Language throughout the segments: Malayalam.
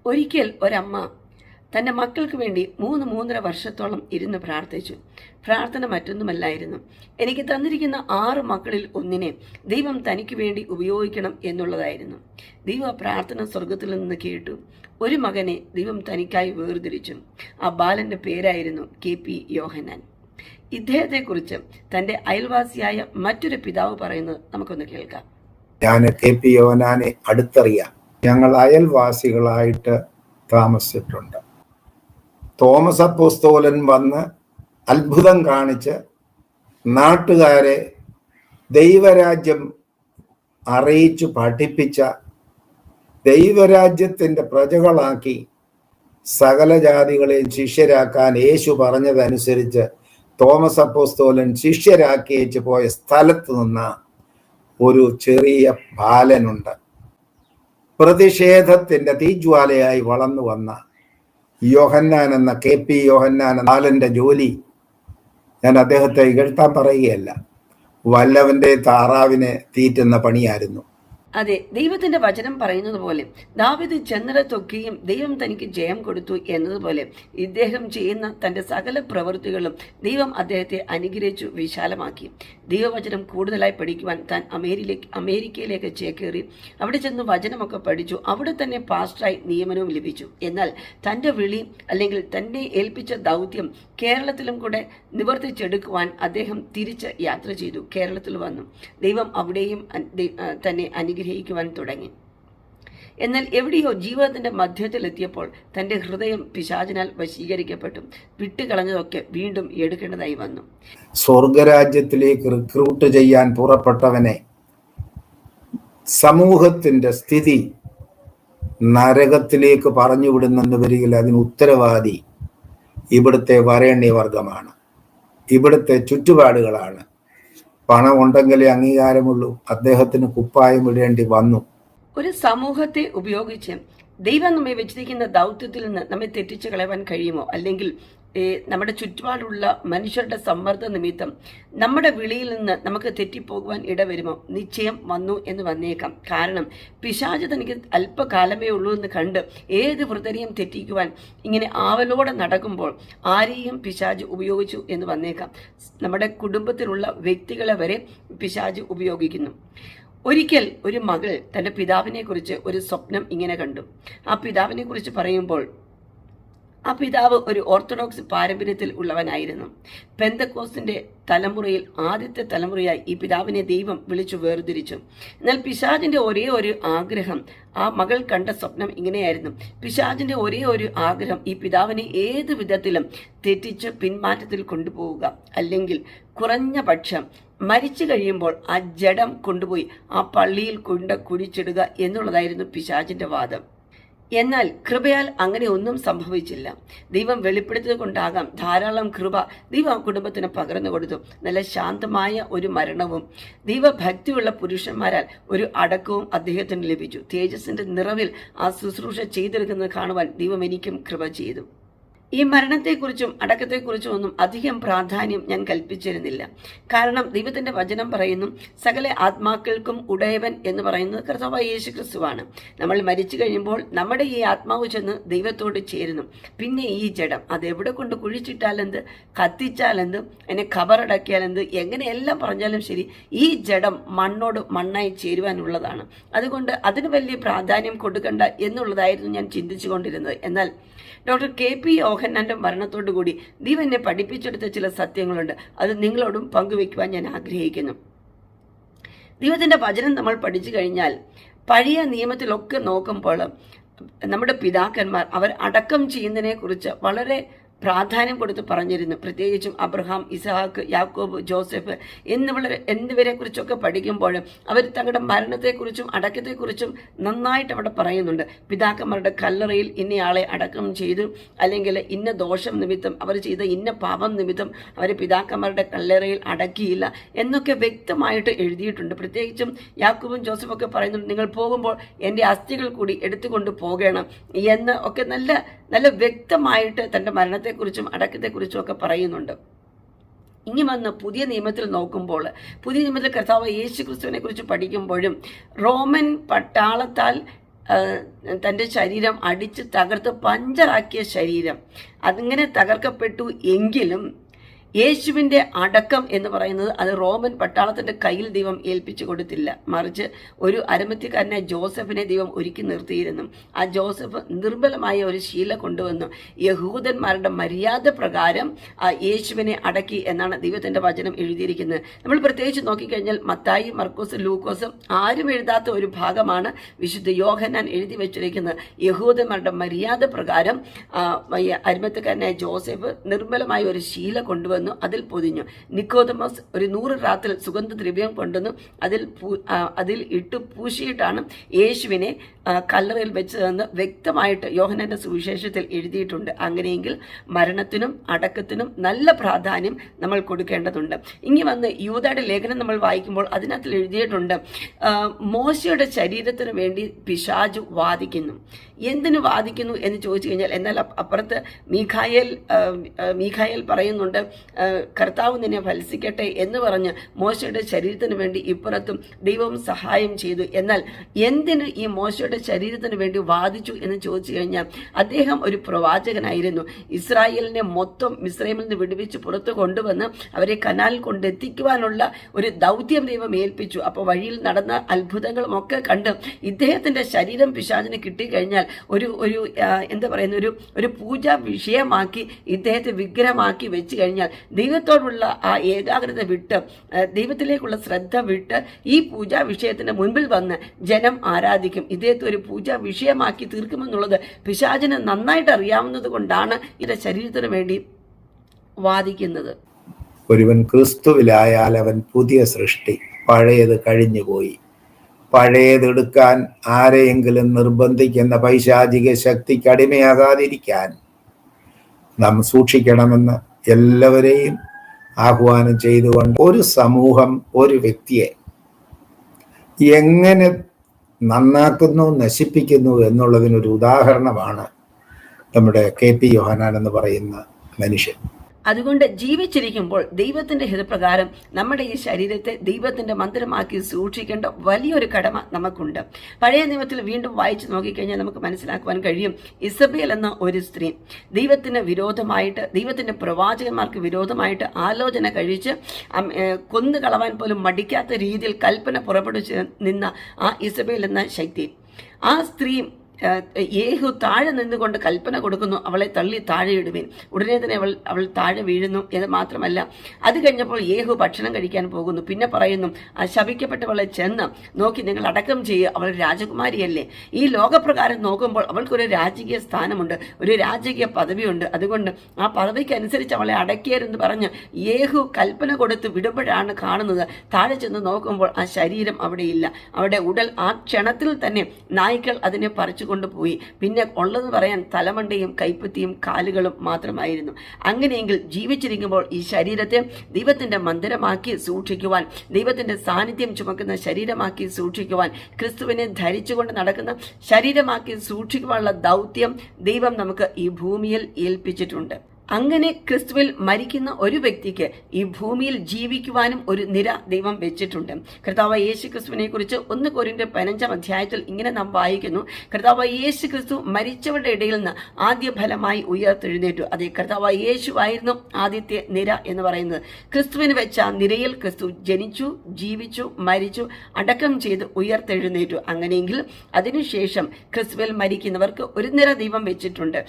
ഒരിക്കൽ ഒരമ്മ തൻ്റെ മക്കൾക്ക് വേണ്ടി 3-3.5 വർഷത്തോളം ഇരുന്ന് പ്രാർത്ഥിച്ചു. പ്രാർത്ഥന മറ്റൊന്നുമല്ലായിരുന്നു, എനിക്ക് തന്നിരിക്കുന്ന 6 മക്കളിൽ ഒന്നിനെ ദൈവം തനിക്ക് വേണ്ടി ഉപയോഗിക്കണം എന്നുള്ളതായിരുന്നു. ദൈവ പ്രാർത്ഥന സ്വർഗത്തിൽ നിന്ന് കേട്ടു. ഒരു മകനെ ദൈവം തനിക്കായി വേർതിരിച്ചു. ആ ബാലന്റെ പേരായിരുന്നു KP യോഹന്നാൻ. ഇദ്ദേഹത്തെക്കുറിച്ച് തൻ്റെ അയൽവാസിയായ മറ്റൊരു പിതാവ് പറയുന്നത് നമുക്കൊന്ന് കേൾക്കാം. ഞാൻ KP യോഹന്നാനെ അടുത്തറിയാം. ഞങ്ങൾ അയൽവാസികളായിട്ട് താമസിച്ചിട്ടുണ്ട്. തോമസ് അപ്പോസ്തലൻ വന്ന് അത്ഭുതം കാണിച്ച് നാട്ടുകാരെ ദൈവരാജ്യം അറിയിച്ചു പഠിപ്പിച്ച, ദൈവരാജ്യത്തിൻ്റെ പ്രജകളാക്കി സകല ജാതികളെയും ശിഷ്യരാക്കാൻ യേശു പറഞ്ഞതനുസരിച്ച് തോമസ് അപ്പോസ്തലൻ ശിഷ്യരാക്കിയേച്ച് പോയ സ്ഥലത്ത് നിന്ന് ഒരു ചെറിയ ബാലനുണ്ട്. പ്രതിഷേധത്തിൻ്റെ തീജ്വാലയായി വളർന്നു വന്ന യോഹന്നാൻ എന്ന KP യോഹന്നാൻ ബാലന്റെ ജോലി, ഞാൻ അദ്ദേഹത്തെ ഇകഴ്ത്താൻ പറയുകയല്ല, വല്ലവന്റെ താറാവിനെ തീറ്റുന്ന പണിയായിരുന്നു. അതെ, ദൈവത്തിന്റെ വചനം പറയുന്നത് പോലെ ദാവീദ് ചെന്നിടത്തൊക്കെയും ദൈവം തനിക്ക് ജയം കൊടുത്തു എന്നതുപോലെ ഇദ്ദേഹം ചെയ്യുന്ന തൻ്റെ സകല പ്രവൃത്തികളും ദൈവം അദ്ദേഹത്തെ അനുഗ്രഹിച്ചു വിശാലമാക്കി. ദൈവവചനം കൂടുതലായി പഠിക്കുവാൻ താൻ അമേരിക്കയിലേക്ക് ചേക്കേറി അവിടെ ചെന്ന് വചനമൊക്കെ പഠിച്ചു. അവിടെ തന്നെ പാസ്റ്ററായി നിയമനവും ലഭിച്ചു. എന്നാൽ തൻ്റെ വിളി അല്ലെങ്കിൽ തന്നെ ഏൽപ്പിച്ച ദൗത്യം കേരളത്തിലും കൂടെ നിവർത്തിച്ചെടുക്കുവാൻ അദ്ദേഹം തിരിച്ച് യാത്ര ചെയ്തു. കേരളത്തിൽ വന്നു. ദൈവം അവിടെയും തന്നെ അനുഗ്രഹിക്കുവാൻ തുടങ്ങി. എന്നാൽ എവിടെയോ ജീവിതത്തിന്റെ മധ്യത്തിലെത്തിയപ്പോൾ തൻ്റെ ഹൃദയം പിശാചിനാൽ വശീകരിക്കപ്പെട്ടു. വിട്ടുകളഞ്ഞതൊക്കെ വീണ്ടും എടുക്കേണ്ടതായി വന്നു. സ്വർഗരാജ്യത്തിലേക്ക് റിക്രൂട്ട് ചെയ്യാൻ പുറപ്പെട്ടവനെ സമൂഹത്തിന്റെ സ്ഥിതി നരകത്തിലേക്ക് പറഞ്ഞു വിടുന്നെന്ന് വരികിൽ അതിന് ഉത്തരവാദി ഇവിടുത്തെ വരേണ്യവർഗമാണ്, ഇവിടുത്തെ ചുറ്റുപാടുകളാണ്. പണം ഉണ്ടെങ്കിലേ അംഗീകാരമുള്ളൂ. അദ്ദേഹത്തിന് കുപ്പായം ഇടേണ്ടി വന്നു. ഒരു സമൂഹത്തെ ഉപയോഗിച്ച് ദൈവം നമ്മെ വെച്ചിരിക്കുന്ന ദൗത്യത്തിൽ നിന്ന് നമ്മെ തെറ്റിച്ച് കളയാൻ കഴിയുമോ? അല്ലെങ്കിൽ നമ്മുടെ ചുറ്റുപാടുള്ള മനുഷ്യരുടെ സമ്മർദ്ദ നിമിത്തം നമ്മുടെ വിളിയിൽ നിന്ന് നമുക്ക് തെറ്റിപ്പോകുവാൻ ഇടവരുമോ? നിശ്ചയം വന്നു എന്ന് വന്നേക്കാം. കാരണം പിശാച് തനിക്ക് അല്പകാലമേ ഉള്ളൂ എന്ന് കണ്ട് ഏത് വൃതനെയും തെറ്റിക്കുവാൻ ഇങ്ങനെ ആവലോടെ നടക്കുമ്പോൾ ആരെയും പിശാച് ഉപയോഗിച്ചു എന്ന് വന്നേക്കാം. നമ്മുടെ കുടുംബത്തിലുള്ള വ്യക്തികളെ വരെ പിശാച് ഉപയോഗിക്കുന്നു. ഒരിക്കൽ ഒരു മകൾ തൻ്റെ പിതാവിനെ കുറിച്ച് ഒരു സ്വപ്നം ഇങ്ങനെ കണ്ടു. ആ പിതാവിനെ കുറിച്ച് പറയുമ്പോൾ ആ പിതാവ് ഒരു ഓർത്തഡോക്സ് പാരമ്പര്യത്തിൽ ഉള്ളവനായിരുന്നു. പെന്തക്കോസ്തിന്റെ തലമുറയിൽ ആദ്യത്തെ തലമുറയായി ഈ പിതാവിനെ ദൈവം വിളിച്ചു വേർതിരിച്ചു. എന്നാൽ പിശാചിന്റെ ഒരേ ഒരു ആഗ്രഹം, ആ മകൾ കണ്ട സ്വപ്നം ഇങ്ങനെയായിരുന്നു. പിശാചിന്റെ ഒരേ ഒരു ആഗ്രഹം ഈ പിതാവിനെ ഏത് വിധത്തിലും തെറ്റിച്ച് പിന്മാറ്റത്തിൽ കൊണ്ടുപോവുക, അല്ലെങ്കിൽ കുറഞ്ഞ പക്ഷം മരിച്ചു കഴിയുമ്പോൾ ആ ജഡം കൊണ്ടുപോയി ആ പള്ളിയിൽ കുഴിച്ചിടുക എന്നുള്ളതായിരുന്നു പിശാചിന്റെ വാദം. എന്നാൽ കൃപയാൽ അങ്ങനെ ഒന്നും സംഭവിച്ചില്ല. ദൈവം വെളിപ്പെടുത്തിയത് കൊണ്ടാകാം ധാരാളം കൃപ ദൈവം കുടുംബത്തിന് പകർന്നു കൊടുത്തു. നല്ല ശാന്തമായ ഒരു മരണവും ദൈവഭക്തിയുള്ള പുരുഷന്മാരാൽ ഒരു അടക്കവും അദ്ദേഹത്തിന് ലഭിച്ചു. തേജസ്സിന്റെ നിറവിൽ ആ ശുശ്രൂഷ ചെയ്തെടുക്കുന്നത് കാണുവാൻ ദൈവം എനിക്കും കൃപ ചെയ്തു. ഈ മരണത്തെക്കുറിച്ചും അടക്കത്തെക്കുറിച്ചും ഒന്നും അധികം പ്രാധാന്യം ഞാൻ കൽപ്പിച്ചിരുന്നില്ല. കാരണം ദൈവത്തിന്റെ വചനം പറയുന്നു, സകല ആത്മാക്കൾക്കും ഉടയവൻ എന്ന് പറയുന്നത് കർത്താവായ യേശു ക്രിസ്തുവാണ്. നമ്മൾ മരിച്ചു കഴിയുമ്പോൾ നമ്മുടെ ഈ ആത്മാവ് ചെന്ന് ദൈവത്തോട് ചേരുന്നു. പിന്നെ ഈ ജഡം അതെവിടെ കൊണ്ട് കുഴിച്ചിട്ടാലെന്ത്, കത്തിച്ചാലെന്ത്, അതിനെ ഖബറടക്കിയാലെന്ത്, എങ്ങനെയെല്ലാം പറഞ്ഞാലും ശരി, ഈ ജഡം മണ്ണോട് മണ്ണായി ചേരുവാനുള്ളതാണ്. അതുകൊണ്ട് അതിന് വലിയ പ്രാധാന്യം കൊടുക്കണ്ട എന്നുള്ളതായിരുന്നു ഞാൻ ചിന്തിച്ചു കൊണ്ടിരുന്നത്. എന്നാൽ ഡോക്ടർ KP യോഹന്നാന്റെ മരണത്തോടുകൂടി ദൈവം എന്നെ പഠിപ്പിച്ചെടുത്ത ചില സത്യങ്ങളുണ്ട്. അത് നിങ്ങളോടും പങ്കുവെക്കുവാൻ ഞാൻ ആഗ്രഹിക്കുന്നു. ദൈവത്തിന്റെ വചനം നമ്മൾ പഠിച്ചു കഴിഞ്ഞാൽ പഴയ നിയമത്തിലൊക്കെ നോക്കുമ്പോൾ നമ്മുടെ പിതാക്കന്മാർ അവർ അടക്കം ചെയ്യുന്നതിനെ കുറിച്ച് വളരെ പ്രാധാന്യം കൊടുത്ത് പറഞ്ഞിരുന്നു. പ്രത്യേകിച്ചും അബ്രഹാം, ഇസഹാക്ക്, യാക്കോബ്, ജോസഫ് എന്നിവരെ കുറിച്ചൊക്കെ പഠിക്കുമ്പോൾ അവർ തങ്ങളുടെ മരണത്തെക്കുറിച്ചും അടക്കത്തെക്കുറിച്ചും നന്നായിട്ട് അവിടെ പറയുന്നുണ്ട്. പിതാക്കന്മാരുടെ കല്ലറയിൽ ഇന്നയാളെ അടക്കം ചെയ്തു, അല്ലെങ്കിൽ ഇന്ന ദോഷം നിമിത്തം അവർ ചെയ്ത ഇന്ന പാപം നിമിത്തം അവരെ പിതാക്കന്മാരുടെ കല്ലറയിൽ അടക്കിയില്ല എന്നൊക്കെ വ്യക്തമായിട്ട് എഴുതിയിട്ടുണ്ട്. പ്രത്യേകിച്ചും യാക്കോബും ജോസഫൊക്കെ പറയുന്നുണ്ട്, നിങ്ങൾ പോകുമ്പോൾ എൻ്റെ അസ്ഥികൾ കൂടി എടുത്തുകൊണ്ട് പോകണം എന്ന് ഒക്കെ നല്ല വ്യക്തമായിട്ട് തൻ്റെ മരണത്തെക്കുറിച്ചും അടക്കത്തെക്കുറിച്ചും ഒക്കെ പറയുന്നുണ്ട്. ഇനി വന്ന് പുതിയ നിയമത്തിൽ നോക്കുമ്പോൾ, പുതിയ നിയമത്തിൽ കർത്താവ് യേശു ക്രിസ്തുവിനെ കുറിച്ച് പഠിക്കുമ്പോഴും റോമൻ പട്ടാളത്താൽ തൻ്റെ ശരീരം അടിച്ച് തകർത്ത് പഞ്ചറാക്കിയ ശരീരം അതിങ്ങനെ തകർക്കപ്പെട്ടു എങ്കിലും യേശുവിൻ്റെ അടക്കം എന്ന് പറയുന്നത് അത് റോമൻ പട്ടാളത്തിൻ്റെ കയ്യിൽ ദൈവം ഏൽപ്പിച്ചു കൊടുത്തില്ല. മറിച്ച് ഒരു അരിമത്യക്കാരനെ ജോസഫിനെ ദൈവം ഒരുക്കി നിർത്തിയിരുന്നു. ആ ജോസഫ് നിർബലമായ ഒരു ശീല കൊണ്ടുവന്നു. യഹൂദന്മാരുടെ മര്യാദ പ്രകാരം ആ യേശുവിനെ അടക്കി എന്നാണ് ദൈവത്തിൻ്റെ വചനം എഴുതിയിരിക്കുന്നത്. നമ്മൾ പ്രത്യേകിച്ച് നോക്കിക്കഴിഞ്ഞാൽ മത്തായി, മർക്കോസ്, ലൂക്കോസ് ആരും എഴുതാത്ത ഒരു ഭാഗമാണ് വിശുദ്ധ യോഹന്നാൻ എഴുതി വെച്ചിരിക്കുന്നത്. യഹൂദന്മാരുടെ മര്യാദ പ്രകാരം അരിമത്യക്കാരനായ ജോസഫ് നിർമ്മലമായ ഒരു ശീല കൊണ്ടുവന്നു, അതിൽ പൊതിഞ്ഞു. നിക്കോദമോസ് ഒരു 100 റാത്തിൽ സുഗന്ധദ്രവ്യം കൊണ്ടുവന്നു, അതിൽ ഇട്ട് പൂശിയിട്ടാണ് യേശുവിനെ കല്ലറയിൽ വെച്ചതെന്ന് വ്യക്തമായിട്ട് യോഹന്നാന്റെ സുവിശേഷത്തിൽ എഴുതിയിട്ടുണ്ട്. അങ്ങനെയെങ്കിൽ മരണത്തിനും അടക്കത്തിനും നല്ല പ്രാധാന്യം നമ്മൾ കൊടുക്കേണ്ടതുണ്ട്. ഇനി വന്ന് യൂദയുടെ ലേഖനം നമ്മൾ വായിക്കുമ്പോൾ അതിനകത്ത് എഴുതിയിട്ടുണ്ട്, മോശയുടെ ശരീരത്തിന് വേണ്ടി പിശാചു വാദിക്കുന്നു. എന്തിനു വാദിക്കുന്നു എന്ന് ചോദിച്ചു കഴിഞ്ഞാൽ, എന്നാൽ അപ്പുറത്ത് മീഖായേൽ പറയുന്നുണ്ട്, കർത്താവ് നിന്നെ ഫലിക്കട്ടെ എന്ന് പറഞ്ഞ് മോശയുടെ ശരീരത്തിന് വേണ്ടി ഇപ്പുറത്തും ദൈവം സഹായം ചെയ്തു. എന്നാൽ എന്തിന് ഈ മോശയുടെ ശരീരത്തിന് വേണ്ടി വാദിച്ചു എന്ന് ചോദിച്ചു കഴിഞ്ഞാൽ, അദ്ദേഹം ഒരു പ്രവാചകനായിരുന്നു. ഇസ്രായേലിനെ മൊത്തം മിസ്രൈമിൽ നിന്ന് വിടുവിച്ച് പുറത്തു കൊണ്ടുവന്ന് അവരെ കനാലിൽ കൊണ്ടെത്തിക്കുവാനുള്ള ഒരു ദൗത്യം ദൈവം ഏൽപ്പിച്ചു. അപ്പോൾ വഴിയിൽ നടന്ന അത്ഭുതങ്ങളും ഒക്കെ കണ്ട് ഇദ്ദേഹത്തിന്റെ ശരീരം പിശാചിന് കിട്ടിക്കഴിഞ്ഞാൽ ഒരു പൂജാ വിഷയമാക്കി ഇദ്ദേഹത്തെ വിഗ്രഹമാക്കി വെച്ച് കഴിഞ്ഞാൽ ദൈവത്തോടുള്ള ആ ഏകാഗ്രത വിട്ട്, ദൈവത്തിലേക്കുള്ള ശ്രദ്ധ വിട്ട് ഈ പൂജാ വിഷയത്തിന്റെ മുൻപിൽ വന്ന് ജനം ആരാധിക്കും. ഇദ്ദേഹത്തെ ഒരു പൂജാ വിഷയമാക്കി തീർക്കുമെന്നുള്ളത് പിശാചിന് നന്നായിട്ട് അറിയാവുന്നത് കൊണ്ടാണ് ഇതിന്റെ ശരീരത്തിന് വേണ്ടി വാദിക്കുന്നത്. ഒരുവൻ ക്രിസ്തുവിലായാൽ അവൻ പുതിയ സൃഷ്ടി, പഴയത് കഴിഞ്ഞുപോയി. പഴയതെടുക്കാൻ ആരെയെങ്കിലും നിർബന്ധിക്കുന്ന പൈശാചിക ശക്തിക്ക് അടിമയാകാതിരിക്കാൻ നാം സൂക്ഷിക്കണമെന്ന് എല്ലാവരെയും ആഹ്വാനം ചെയ്തുകൊണ്ട് ഒരു സമൂഹം ഒരു വ്യക്തിയെ എങ്ങനെ നന്നാക്കുന്നു, നശിപ്പിക്കുന്നു എന്നുള്ളതിനൊരു ഉദാഹരണമാണ് നമ്മുടെ KP യോഹന്നാൻ എന്ന് പറയുന്ന മനുഷ്യൻ. അതുകൊണ്ട് ജീവിച്ചിരിക്കുമ്പോൾ ദൈവത്തിന്റെ ഹിതപ്രകാരം നമ്മുടെ ഈ ശരീരത്തെ ദൈവത്തിന്റെ മന്ദിരമാക്കി സൂക്ഷിക്കേണ്ട വലിയൊരു കടമ നമുക്കുണ്ട്. പഴയ നിയമത്തിൽ വീണ്ടും വായിച്ചു നോക്കിക്കഴിഞ്ഞാൽ നമുക്ക് മനസ്സിലാക്കുവാൻ കഴിയും, ഇസബേൽ എന്ന ഒരു സ്ത്രീ ദൈവത്തിന് വിരോധമായിട്ട്, ദൈവത്തിന്റെ പ്രവാചകന്മാർക്ക് വിരോധമായിട്ട് ആലോചന കഴിച്ച് കൊന്നു കളവാൻ പോലും മടിക്കാത്ത രീതിയിൽ കൽപ്പന പുറപ്പെടുവിച്ച് നിന്ന ആ ഇസബേൽ എന്ന ശക്തി, ആ സ്ത്രീ യേഹു താഴെ നിന്നുകൊണ്ട് കൽപ്പന കൊടുക്കുന്നു, അവളെ തള്ളി താഴെ ഇടുവിൻ. ഉടനെ തന്നെ അവൾ താഴെ വീഴുന്നു. എന്ന് മാത്രമല്ല, അത് കഴിഞ്ഞപ്പോൾ യേഹു ഭക്ഷണം കഴിക്കാൻ പോകുന്നു. പിന്നെ പറയുന്നു, ആ ശപിക്കപ്പെട്ടവളെ ചെന്ന് നോക്കി നിങ്ങൾ അടക്കം ചെയ്യുക, അവൾ രാജകുമാരിയല്ലേ. ഈ ലോകപ്രകാരം നോക്കുമ്പോൾ അവൾക്കൊരു രാജകീയ സ്ഥാനമുണ്ട്, ഒരു രാജകീയ പദവിയുണ്ട്. അതുകൊണ്ട് ആ പദവിക്ക് അനുസരിച്ച് അവളെ അടക്കിയരെന്ന് പറഞ്ഞ് യേഹു കൽപ്പന കൊടുത്ത് വിടുമ്പോഴാണ് കാണുന്നത്, താഴെ ചെന്ന് നോക്കുമ്പോൾ ആ ശരീരം അവിടെയില്ല. അവിടെ ഉടൽ ആ ക്ഷണത്തിൽ തന്നെ നായ്ക്കൾ അതിനെ പറിച്ചു കൊണ്ടുപോയി. പിന്നെ ഉള്ളത് പറയാൻ തലമണ്ടയും കൈപ്പത്തിയും കാലുകളും മാത്രമായിരുന്നു. അങ്ങനെയെങ്കിൽ ജീവിച്ചിരിക്കുമ്പോൾ ഈ ശരീരത്തെ ദൈവത്തിന്റെ മന്ദിരമാക്കി സൂക്ഷിക്കുവാൻ, ദൈവത്തിന്റെ സാന്നിധ്യം ചുമക്കുന്ന ശരീരമാക്കി സൂക്ഷിക്കുവാൻ, ക്രിസ്തുവിനെ ധരിച്ചുകൊണ്ട് നടക്കുന്ന ശരീരമാക്കി സൂക്ഷിക്കുവാനുള്ള ദൗത്യം ദൈവം നമുക്ക് ഈ ഭൂമിയിൽ ഏൽപ്പിച്ചിട്ടുണ്ട്. അങ്ങനെ ക്രിസ്തുവിൽ മരിക്കുന്ന ഒരു വ്യക്തിക്ക് ഈ ഭൂമിയിൽ ജീവിക്കുവാനും ഒരു നിര ദൈവം വെച്ചിട്ടുണ്ട്. കർത്താവ് യേശു ക്രിസ്തുവിനെ കുറിച്ച് 1 കൊരിന്ത്യർ 15-ാം അധ്യായത്തിൽ ഇങ്ങനെ നാം വായിക്കുന്നു, കർത്താവ് യേശു ക്രിസ്തു മരിച്ചവരുടെ ഇടയിൽ നിന്ന് ആദ്യ ഫലമായി ഉയർത്തെഴുന്നേറ്റു. അതേ, കർത്താവ് യേശുവായിരുന്നു ആദ്യത്തെ നിര എന്ന് പറയുന്നത്. ക്രിസ്തുവിന് വെച്ച ആ നിരയിൽ ക്രിസ്തു ജനിച്ചു, ജീവിച്ചു, മരിച്ചു, അടക്കം ചെയ്ത് ഉയർത്തെഴുന്നേറ്റു. അങ്ങനെയെങ്കിൽ അതിനുശേഷം ക്രിസ്തുവിൽ മരിക്കുന്നവർക്ക് ഒരു നിര ദൈവം വെച്ചിട്ടുണ്ട്.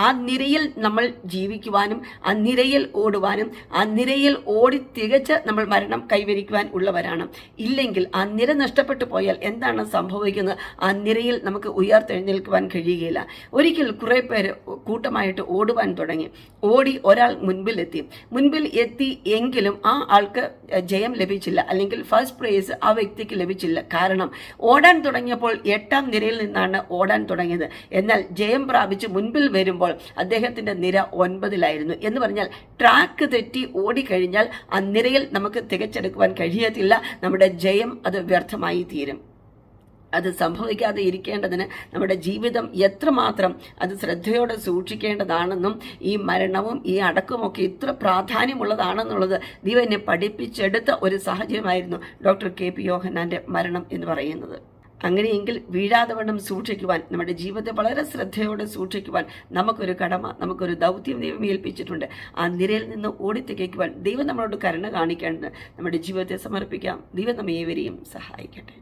ആ നിരയിൽ നമ്മൾ ജീവിക്കുവാനും ആ നിരയിൽ ഓടുവാനും ആ നിരയിൽ ഓടി തികച്ച് നമ്മൾ മരണം കൈവരിക്കുവാൻ ഉള്ളവരാണ്. ഇല്ലെങ്കിൽ ആ നിര നഷ്ടപ്പെട്ടു പോയാൽ എന്താണ് സംഭവിക്കുന്നത്? ആ നിരയിൽ നമുക്ക് ഉയർത്തെഴുന്നേൽക്കുവാൻ കഴിയുകയില്ല. ഒരിക്കൽ കുറെ പേര് കൂട്ടമായിട്ട് ഓടുവാൻ തുടങ്ങി. ഓടി ഒരാൾ മുൻപിൽ എത്തി എങ്കിലും ആ ആൾക്ക് ജയം ലഭിച്ചില്ല, അല്ലെങ്കിൽ ഫസ്റ്റ് പ്രൈസ് ആ വ്യക്തിക്ക് ലഭിച്ചില്ല. കാരണം ഓടാൻ തുടങ്ങിയപ്പോൾ 8-ാം നിരയിൽ നിന്നാണ് ഓടാൻ തുടങ്ങിയത്. എന്നാൽ ജയം പ്രാപിച്ച് മുൻപിൽ വരുമ്പോൾ അദ്ദേഹത്തിന്റെ നിര 9-ലായിരുന്നു. എന്ന് പറഞ്ഞാൽ ട്രാക്ക് തെറ്റി ഓടിക്കഴിഞ്ഞാൽ ആ നിരയിൽ നമുക്ക് തികച്ചെടുക്കുവാൻ കഴിയത്തില്ല. നമ്മുടെ ജയം അത് വ്യർത്ഥമായി തീരും. അത് സംഭവിക്കാതെ ഇരിക്കേണ്ടതിന് നമ്മുടെ ജീവിതം എത്രമാത്രം അത് ശ്രദ്ധയോടെ സൂക്ഷിക്കേണ്ടതാണെന്നും ഈ മരണവും ഈ അടക്കമൊക്കെ ഇത്ര പ്രാധാന്യമുള്ളതാണെന്നുള്ളത് ദൈവം എന്നെ പഠിപ്പിച്ചെടുത്ത ഒരു സാഹചര്യമായിരുന്നു ഡോക്ടർ KP യോഹന്നാന്റെ മരണം എന്ന് പറയുന്നത്. അങ്ങനെയെങ്കിൽ വീഴാതെ വണ്ണം സൂക്ഷിക്കുവാൻ, നമ്മുടെ ജീവിതത്തെ വളരെ ശ്രദ്ധയോടെ സൂക്ഷിക്കുവാൻ നമുക്കൊരു കടമ, നമുക്കൊരു ദൗത്യം ദൈവം ഏൽപ്പിച്ചിട്ടുണ്ട്. ആ നിരയിൽ നിന്ന് ഓടിത്തികയ്ക്കുവാൻ ദൈവം നമ്മളോട് കരുണ കാണിക്കേണ്ടത് നമ്മുടെ ജീവിതത്തെ സമർപ്പിക്കാം. ദൈവം നമ്മെ ഏവരെയും സഹായിക്കട്ടെ.